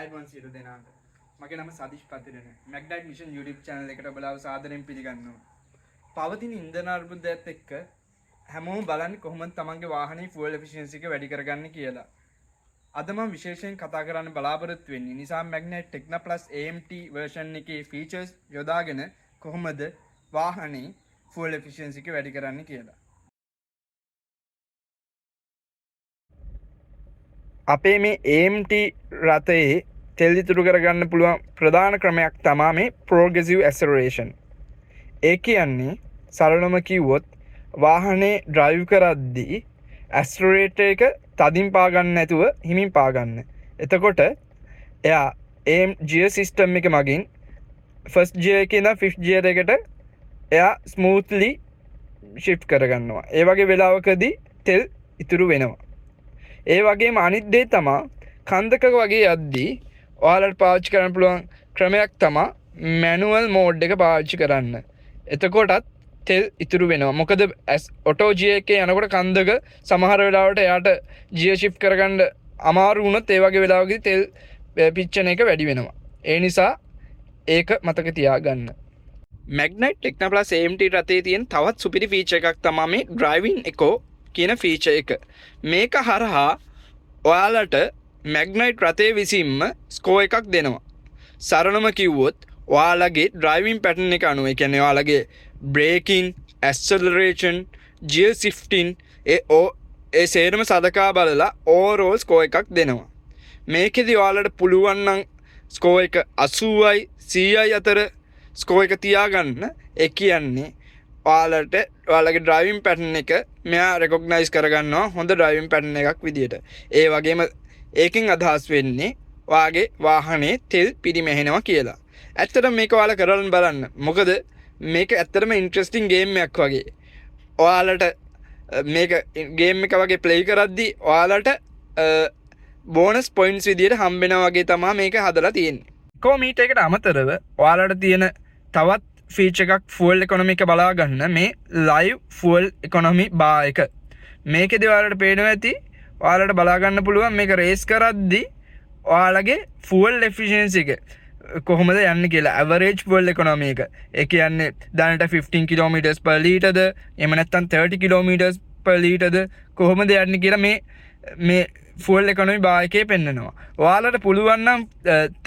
iPhone 0 දෙනාට මගේ නම සතිෂ් පතිරණ මැග්නයිට් මිෂන් YouTube channel එකට ඔබලාව සාදරයෙන් පිළිගන්නවා. පවතින ඉන්ධන අර්බුදයත් එක්ක හැමෝම බලන්නේ කොහොමද තමන්ගේ වාහනේ fuel efficiency එක වැඩි කරගන්නේ කියලා. අද මම විශේෂයෙන් කතා කරන්න බලාපොරොත්තු වෙන්නේ Nissan Magnite Tecna Plus AMT version එකේ features යොදාගෙන කොහොමද වාහනේ fuel efficiency එක වැඩි කරන්නේ කියලා. අපේ මේ AMT රථයේ තෙල් ඉතුරු කරගන්න පුළුවන් ප්‍රධාන ක්‍රමයක් තමයි මේ progressive acceleration. ඒ කියන්නේ සරලවම කිව්වොත් වාහනේ drive කරද්දී accelerator එක තදින් පා ගන්න නැතුව හිමින් පා ගන්න. එතකොට එයා AM gear system එක මගින් first gear එකේ ඉඳන් fifth gear එකට එයා smoothly shift කරගන්නවා. ඒ වගේ වෙලාවකදී තෙල් ඉතුරු වෙනවා. ඒ වගේම අනිත් දේ තමයි කන්දක වගේ යද්දී ඔයාලට පාවිච්චි කරන්න පුළුවන් ක්‍රමයක් තමයි manual mode එක පාවිච්චි කරන්න. එතකොටත් තෙල් ඉතුරු වෙනවා. මොකද auto gear එකේ යනකොට කන්දක සමහර වෙලාවට එයාට gear shift කරගන්න අමාරු වුණොත් ඒ වගේ වෙලාවකදී තෙල් පිච්චෙන එක වැඩි වෙනවා. ඒ නිසා ඒක මතක තියාගන්න. Magnite Tecna Plus AMT රථයේ තියෙන තවත් සුපිරි ෆීචර් එකක් තමයි මේ driving echo කියන ෆීචර් එක. මේක හරහා ඔයාලට Magnite රථයේ විසින්ම ස්කෝර් එකක් දෙනවා. සරලම කිව්වොත් ඔයාලගේ driving pattern එක අනුව, ඒ කියන්නේ ඔයාලගේ braking, acceleration, gear shifting ඒ සේරම සලකා බලලා overall ස්කෝර් එකක් දෙනවා. මේකෙදි ඔයාලට පුළුවන් නම් ස්කෝර් එක 80යි 100යි අතර ස්කෝර් එක තියාගන්න. ඒ කියන්නේ ඔයාලගේ driving pattern එක මෙයා recognize කරගන්නවා හොඳ driving pattern එකක් විදියට. ඒ වගේම ඒකෙන් අදහස් වෙන්නේ ඔයාගේ වාහනේ තෙල් පිරිමැහෙනවා කියලා. ඇත්තටම මේක ඔයාලා කරලා බලන්න. මොකද මේක ඇත්තටම interesting game එකක් වගේ. ඔයාලට මේක game එක වගේ play කරද්දී ඔයාලට bonus points විදියට හම්බ වෙනවා වගේ තමයි මේක හදලා තියෙන්නේ. කොමීටර් එකට අමතරව ඔයාලට තියෙන තවත් ෆීචර් එකක් fuel economy එක බලා ගන්න මේ live fuel economy bar එක. මේකේදී ඔයාලට පේනවා ඇති ඔයාලට බලා ගන්න පුළුවන් මේක රේස් කරද්දී ඔයාලගේ fuel efficiency එක කොහොමද යන්නේ කියලා. average fuel economy එක. ඒ කියන්නේ දැනට 15 kilometers per liter ද එහෙම නැත්නම් 30 kilometers per liter ද කොහොමද යන්නේ කියලා මේ fuel economy bar එකේ පෙන්නනවා. ඔයාලට පුළුවන් නම්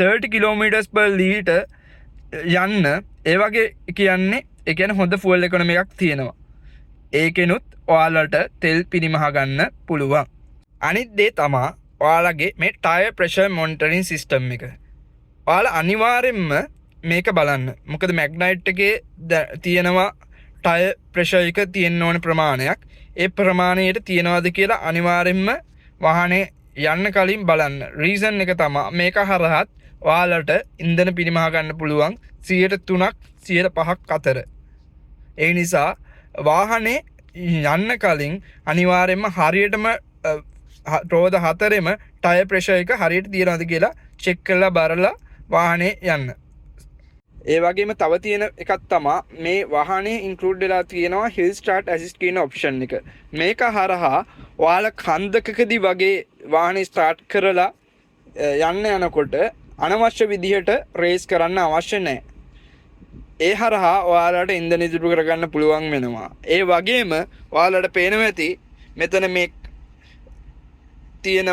30 kilometers per liter යන්න ඒ වගේ කියන්නේ හොඳ fuel economy එකක් තියෙනවා. ඒකෙනුත් ඔයාලට තෙල් පිරිමහ ගන්න පුළුවන්. අනිත් දේ තමයි ඔයාලගේ මේ tire pressure monitoring system එක. ඔයාලා අනිවාර්යෙන්ම මේක බලන්න. මොකද Magnite එකේ තියෙනවා tire pressure එක තියෙන්න ඕන ප්‍රමාණයක්. ඒ ප්‍රමාණයට තියනවාද කියලා අනිවාර්යෙන්ම වාහනේ යන්න කලින් බලන්න. reason එක තමයි මේක හරහත් ඔයාලට ඉන්ධන පිරිමහ ගන්න පුළුවන් 3%ක් 5%ක් අතර. ඒ නිසා වාහනේ යන්න කලින් අනිවාර්යෙන්ම හරියටම රෝද 4ෙම ටයර් ප්‍රෙෂර් එක හරියට තියනවාද කියලා චෙක් කරලා බලලා වාහනේ යන්න. ඒ වගේම තව තියෙන එකක් තමයි මේ වාහනේ ඉන්ක්ලූඩ් වෙලා තියෙනවා hill start assist කියන ඔප්ෂන් එක. මේක හරහා ඔයාලා කන්දකකදී වගේ වාහනේ ස්ටාර්ට් කරලා යන්න යනකොට අනවශ්‍ය විදිහට රේස් කරන්න අවශ්‍ය නැහැ. ඒ හරහා ඔයාලට ඉන්ධන ඉතුරු කරගන්න පුළුවන් වෙනවා. ඒ වගේම ඔයාලට පේනවා ඇති මෙතන මේ තියෙන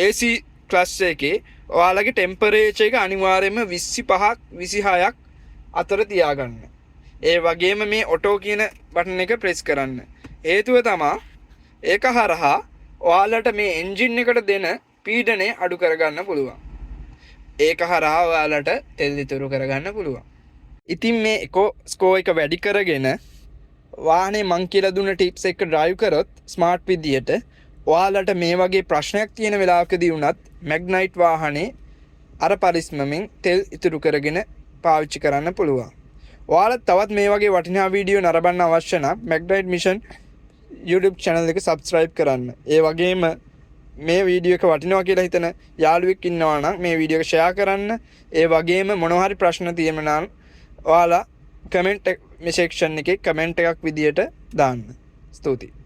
AC ක්ලාස් එකේ ඔයාලගේ ටෙම්පරේචර් එක අනිවාර්යයෙන්ම 25ක් 26ක් අතර තියාගන්න. ඒ වගේම මේ ඔටෝ කියන බටන් එක ප්‍රෙස් කරන්න. හේතුව තමයි ඒක හරහා ඔයාලට මේ එන්ජින් එකට දෙන පීඩනය අඩු කරගන්න පුළුවන්. ඒක හරහා ඔයාලට තෙල් ඉතුරු කරගන්න පුළුවන්. ඉතින් මේ එකෝ ස්කෝර් එක වැඩි කරගෙන වාහනේ මං කියලා දුන්න ටිප්ස් එක drive කරොත් ස්මාර්ට් විදියට ඔයාලට මේ වගේ ප්‍රශ්නයක් තියෙන වෙලාවකදී වුණත් Magnite වාහනේ අර පරිස්සමෙන් තෙල් ඉතුරු කරගෙන පාවිච්චි කරන්න පුළුවන්. ඔයාලත් තවත් මේ වගේ වටිනා වීඩියෝ නරඹන්න අවශ්‍ය නම් Magnite Mission YouTube channel එක subscribe කරන්න. ඒ වගේම මේ වීඩියෝ එක වටිනවා කියලා හිතන යාළුවෙක් ඉන්නවා නම් මේ වීඩියෝ එක share කරන්න. ඒ වගේම මොනවා හරි ප්‍රශ්න තියෙනවා නම් ඔයාලා කමෙන්ට් section එකේ කමෙන්ට් එකක් විදියට දාන්න. ස්තුතියි.